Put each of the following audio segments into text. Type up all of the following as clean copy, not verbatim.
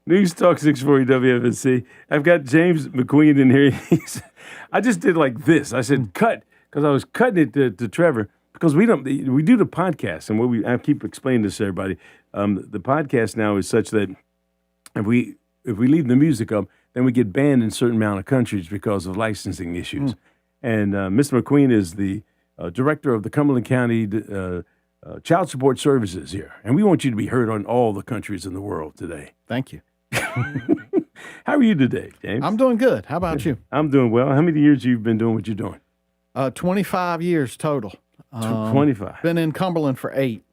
News Talk 640 WFNC. I've got James McQueen in here. I just did like this. I said cut because I was cutting it to Trevor because we do the podcast, and I keep explaining this to everybody. The podcast now is such that if we leave the music up, then we get banned in a certain amount of countries because of licensing issues. And Mr. McQueen is the director of the Cumberland County Child Support Services here. And we want you to be heard on all the countries in the world today. Thank you. How are you today, James? I'm doing good. How about you? I'm doing well. How many years you've been doing what you're doing? 25 years total. 25. Been in Cumberland for 8.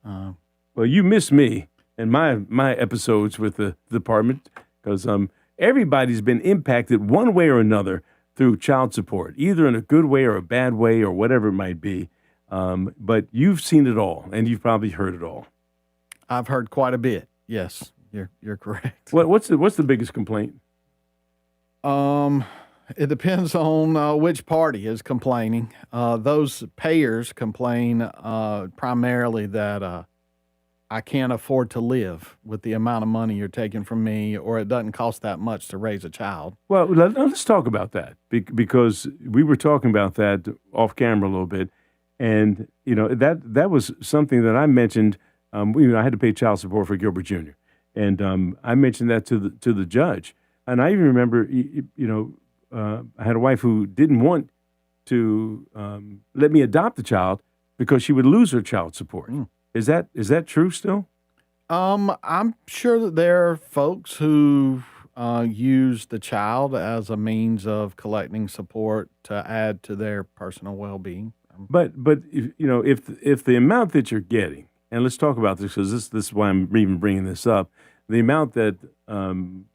Well, you miss me and my episodes with the department because everybody's been impacted one way or another through child support, either in a good way or a bad way or whatever it might be. But you've seen it all, and you've probably heard it all. I've heard quite a bit. Yes, you're correct. What's the biggest complaint? It depends on which party is complaining. Those payers complain primarily that I can't afford to live with the amount of money you're taking from me, or it doesn't cost that much to raise a child. Well, let's talk about that because we were talking about that off camera a little bit, and that was something that I mentioned. I had to pay child support for Gilbert Jr., and I mentioned that to the judge, and I even remember, I had a wife who didn't want to let me adopt the child because she would lose her child support. Is that true still? I'm sure that there are folks who use the child as a means of collecting support to add to their personal well-being. But if the amount that you're getting, and let's talk about this because this is why I'm even bringing this up, the amount that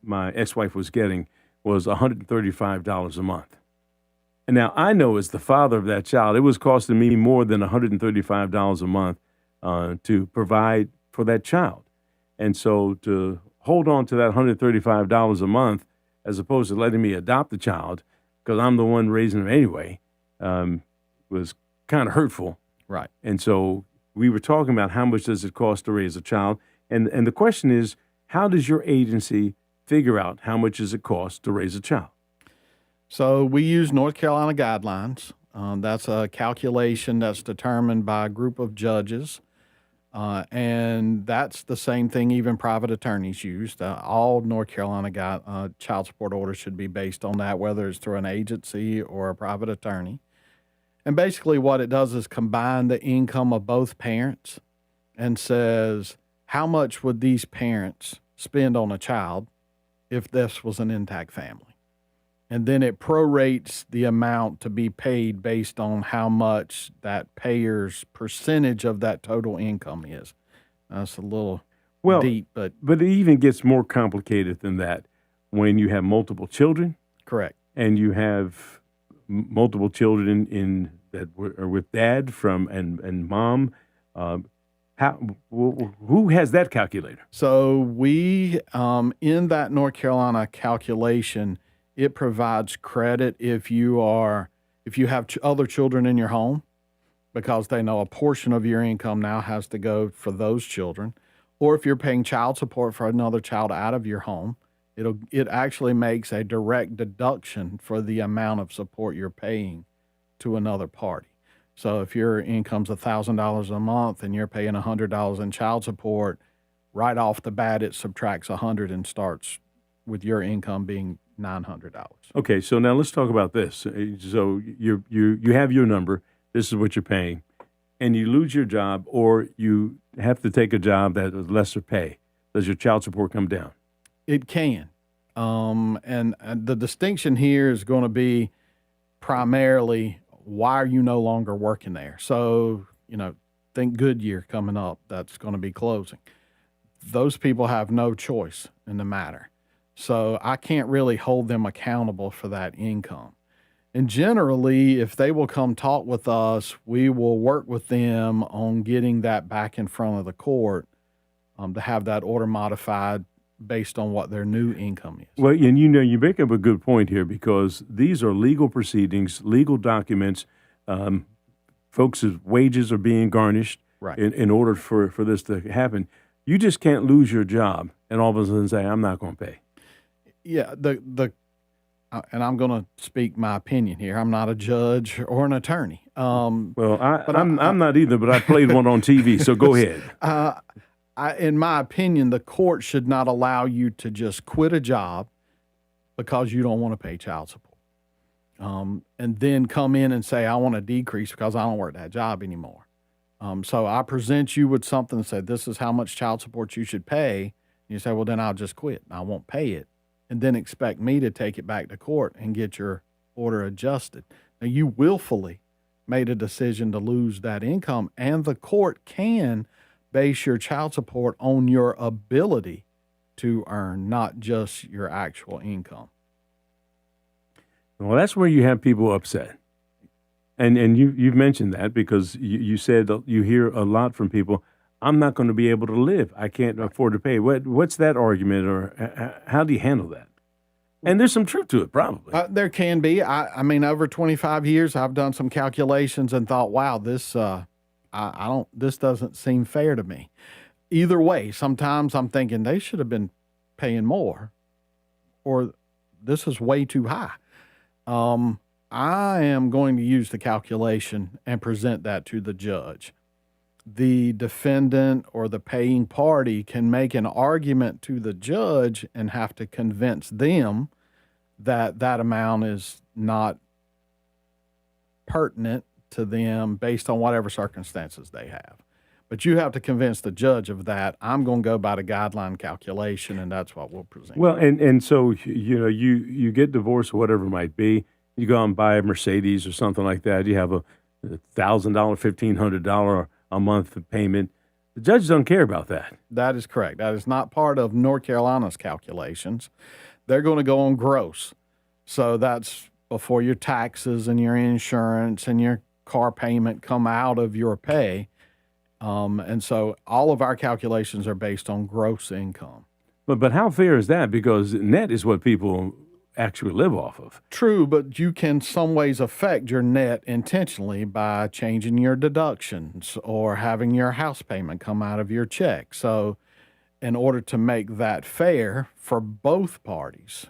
my ex-wife was getting was $135 a month. And now I know as the father of that child, it was costing me more than $135 a month to provide for that child. And so to hold on to that $135 a month as opposed to letting me adopt the child because I'm the one raising him anyway was kind of hurtful. Right. And so we were talking about how much does it cost to raise a child. And the question is, how does your agency figure out how much does it cost to raise a child? So we use North Carolina guidelines. That's a calculation that's determined by a group of judges. And that's the same thing even private attorneys use. All North Carolina child support orders should be based on that, whether it's through an agency or a private attorney. And basically what it does is combine the income of both parents and says, how much would these parents spend on a child if this was an intact family? And then it prorates the amount to be paid based on how much that payer's percentage of that total income is. That's a little deep, but it even gets more complicated than that when you have multiple children. Correct. And you have multiple children that are with dad and mom. Who has that calculator? So we in that North Carolina calculation, it provides credit if you have other children in your home, because they know a portion of your income now has to go for those children, or if you're paying child support for another child out of your home, it actually makes a direct deduction for the amount of support you're paying to another party. So if your income's $1,000 a month and you're paying $100 in child support, right off the bat it subtracts $100 and starts with your income being $900. Okay, so now let's talk about this. So you have your number. This is what you're paying, and you lose your job, or you have to take a job that is lesser pay. Does your child support come down? It can, and the distinction here is going to be primarily why are you no longer working there. So think Goodyear coming up. That's going to be closing. Those people have no choice in the matter. So I can't really hold them accountable for that income. And generally, if they will come talk with us, we will work with them on getting that back in front of the court to have that order modified based on what their new income is. Well, and you make up a good point here because these are legal proceedings, legal documents. Folks' wages are being garnished right. in order for this to happen. You just can't lose your job and all of a sudden say, I'm not going to pay? Yeah, and I'm going to speak my opinion here. I'm not a judge or an attorney. Well, I'm not either, but I played one on TV, so go ahead. In my opinion, the court should not allow you to just quit a job because you don't want to pay child support. And then come in and say, I want to decrease because I don't work that job anymore. So I present you with something and say, this is how much child support you should pay. And you say, well, then I'll just quit. I won't pay it. And then expect me to take it back to court and get your order adjusted. Now, you willfully made a decision to lose that income, and the court can base your child support on your ability to earn, not just your actual income. Well, that's where you have people upset. And you've mentioned that because you said you hear a lot from people, I'm not going to be able to live. I can't afford to pay. What's that argument, or how do you handle that? And there's some truth to it, probably. There can be. I mean, over 25 years, I've done some calculations and thought, wow, this this doesn't seem fair to me. Either way, sometimes I'm thinking they should have been paying more, or this is way too high. I am going to use the calculation and present that to the judge. The defendant or the paying party can make an argument to the judge and have to convince them that that amount is not pertinent to them based on whatever circumstances they have. But you have to convince the judge of that. I'm going to go by the guideline calculation, and that's what we'll present. Well, and so, you get divorced or whatever it might be. You go out and buy a Mercedes or something like that. You have a $1,000, $1,500 a month payment. The judge doesn't care about that. That is correct. That is not part of North Carolina's calculations. They're going to go on gross. So that's before your taxes and your insurance and your car payment come out of your pay. And so all of our calculations are based on gross income. But how fair is that? Because net is what people actually live off of. True, but you can some ways affect your net intentionally by changing your deductions or having your house payment come out of your check. So in order to make that fair for both parties,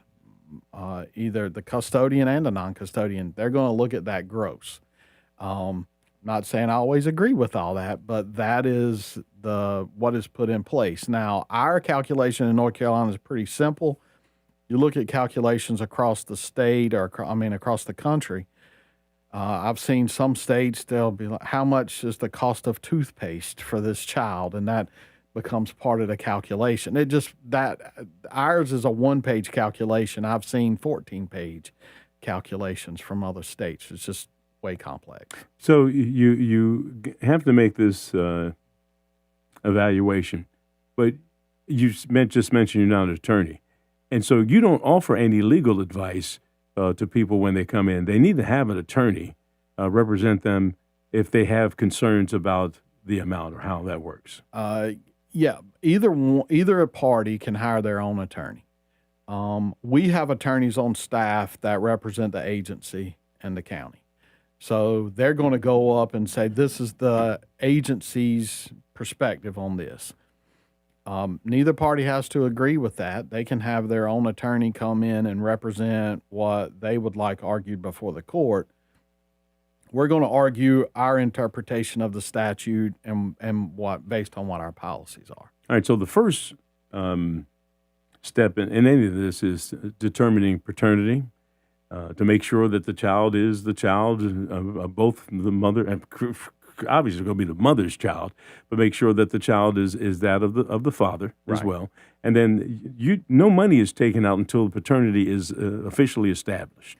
either the custodian and the non-custodian, they're going to look at that gross. Not saying I always agree with all that, but that is what is put in place. Now, our calculation in North Carolina is pretty simple. You look at calculations across the state across the country. I've seen some states, they'll be like, how much is the cost of toothpaste for this child? And that becomes part of the calculation. Ours is a 1-page calculation. I've seen 14-page calculations from other states. It's just way complex. So you have to make this evaluation, but you just mentioned you're not an attorney. And so you don't offer any legal advice to people when they come in. They need to have an attorney represent them if they have concerns about the amount or how that works. Yeah, either a party can hire their own attorney. We have attorneys on staff that represent the agency and the county. So they're going to go up and say, this is the agency's perspective on this. Neither party has to agree with that. They can have their own attorney come in and represent what they would like argued before the court. We're going to argue our interpretation of the statute and what based on what our policies are. All right. So the first step in any of this is determining paternity to make sure that the child is the child of both the mother and obviously going to be the mother's child, but make sure that the child is that of the father as well. And then no money is taken out until the paternity is officially established.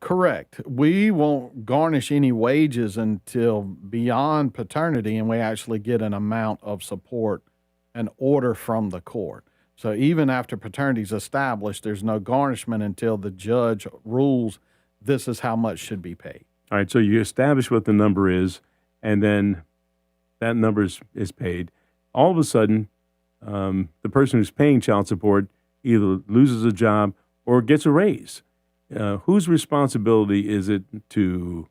Correct. We won't garnish any wages until beyond paternity, and we actually get an amount of support, an order from the court. So even after paternity is established, there's no garnishment until the judge rules this is how much should be paid. All right. So you establish what the number is, and then that number is paid. All of a sudden, the person who's paying child support either loses a job or gets a raise. Whose responsibility is it to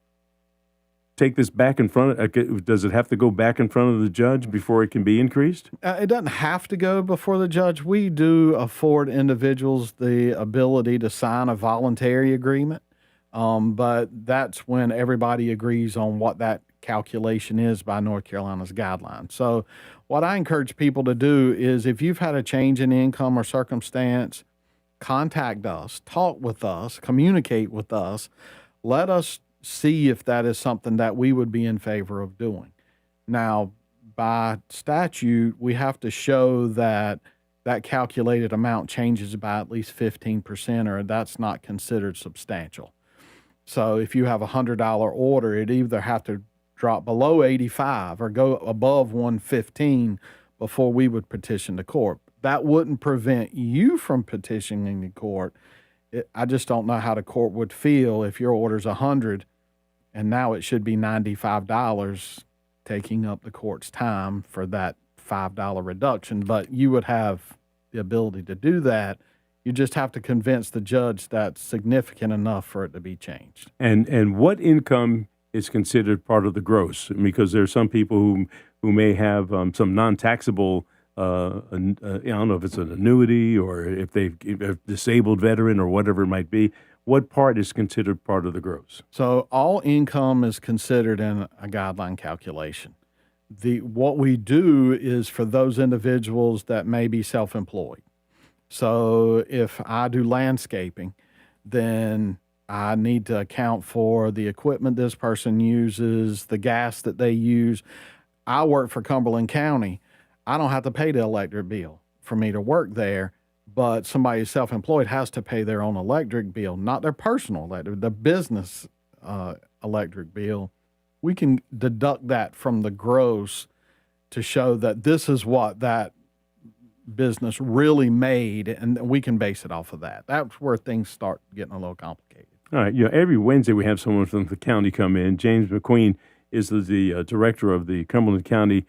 take this back in front of, does it have to go back in front of the judge before it can be increased? It doesn't have to go before the judge. We do afford individuals the ability to sign a voluntary agreement, but that's when everybody agrees on what that calculation is by North Carolina's guidelines. So what I encourage people to do is if you've had a change in income or circumstance, contact us, talk with us, communicate with us. Let us see if that is something that we would be in favor of doing. Now, by statute, we have to show that that calculated amount changes by at least 15%, or that's not considered substantial. So if you have a $100 order, it either have to drop below 85 or go above 115 before we would petition the court. That wouldn't prevent you from petitioning the court. I just don't know how the court would feel if your order's 100 and now it should be $95, taking up the court's time for that $5 reduction. But you would have the ability to do that. You just have to convince the judge that's significant enough for it to be changed. And what income is considered part of the gross? Because there are some people who may have some non-taxable, I don't know if it's an annuity or if they've a disabled veteran or whatever it might be. What part is considered part of the gross? So all income is considered in a guideline calculation. What we do is for those individuals that may be self-employed. So if I do landscaping, then I need to account for the equipment this person uses, the gas that they use. I work for Cumberland County. I don't have to pay the electric bill for me to work there, but somebody who's self-employed has to pay their own electric bill, not their personal electric, the business electric bill. We can deduct that from the gross to show that this is what that business really made, and we can base it off of that. That's where things start getting a little complicated. All right. Every Wednesday we have someone from the county come in. James McQueen is the director of the Cumberland County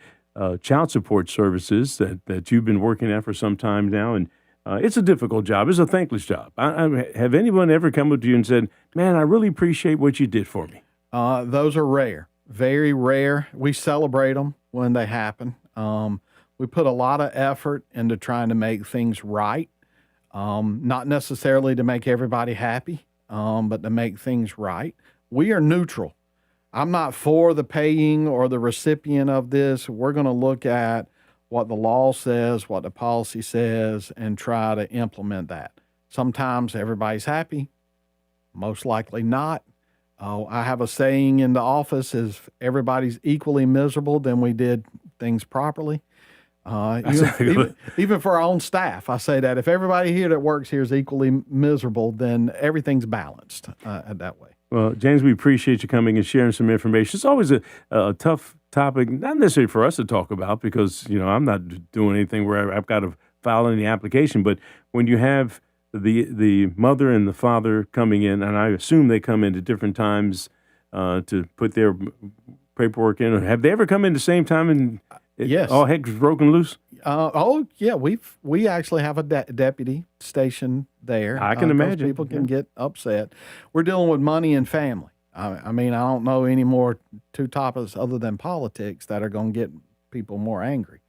Child Support Services that you've been working at for some time now, and it's a difficult job. It's a thankless job. Have anyone ever come up to you and said, "Man, I really appreciate what you did for me"? Those are rare, very rare. We celebrate them when they happen. We put a lot of effort into trying to make things right, not necessarily to make everybody happy, but to make things right. We are neutral. I'm not for the paying or the recipient of this. We're going to look at what the law says, what the policy says, and try to implement that. Sometimes everybody's happy, most likely not. I have a saying in the office is everybody's equally miserable, then we did things properly. Even for our own staff, I say that if everybody here that works here is equally miserable, then everything's balanced that way. Well, James, we appreciate you coming and sharing some information. It's always a tough topic, not necessarily for us to talk about because, I'm not doing anything where I've got to file any application. But when you have the mother and the father coming in, and I assume they come in at different times to put their paperwork in, or have they ever come in the same time and yes, all heck's broken loose? Yeah, we actually have a deputy stationed there. I can imagine. People can get upset. We're dealing with money and family. I mean, I don't know any more two topics other than politics that are going to get people more angry.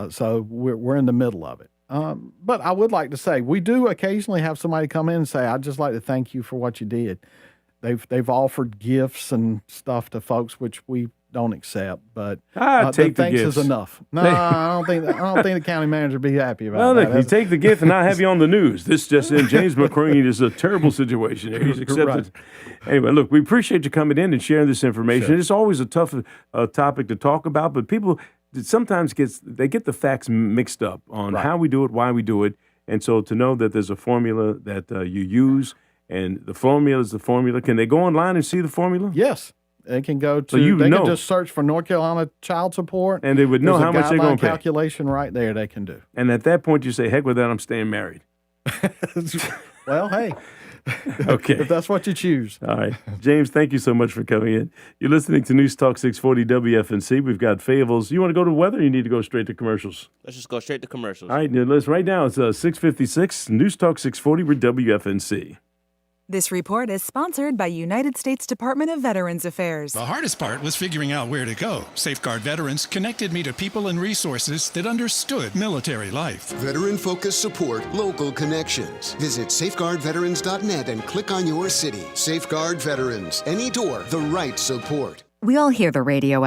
So we're in the middle of it. But I would like to say we do occasionally have somebody come in and say, "I'd just like to thank you for what you did." They've offered gifts and stuff to folks which we don't accept, but take the thanks gifts. is enough. No, I don't think the county manager would be happy about that. Look, you take the gift and I have you on the news. This just in, James McQueen is a terrible situation here. He's accepted. Right. Anyway, look, we appreciate you coming in and sharing this information. Sure. It's always a tough topic to talk about, but people sometimes get the facts mixed up on how we do it, why we do it, and so to know that there's a formula that you use, and the formula is the formula. Can they go online and see the formula? Yes. They can go to, can just search for North Carolina child support. And they would know how much they're going to pay. Calculation right there they can do. And at that point you say, heck with that, I'm staying married. Well, hey. Okay. If that's what you choose. All right. James, thank you so much for coming in. You're listening to News Talk 640 WFNC. We've got Fayetteville's. You want to go to weather or you need to go straight to commercials? Let's just go straight to commercials. All right. Right now it's 6:56. News Talk 640 with WFNC. This report is sponsored by United States Department of Veterans Affairs. The hardest part was figuring out where to go. Safeguard Veterans connected me to people and resources that understood military life. Veteran-focused support, local connections. Visit safeguardveterans.net and click on your city. Safeguard Veterans. Any door, the right support. We all hear the radio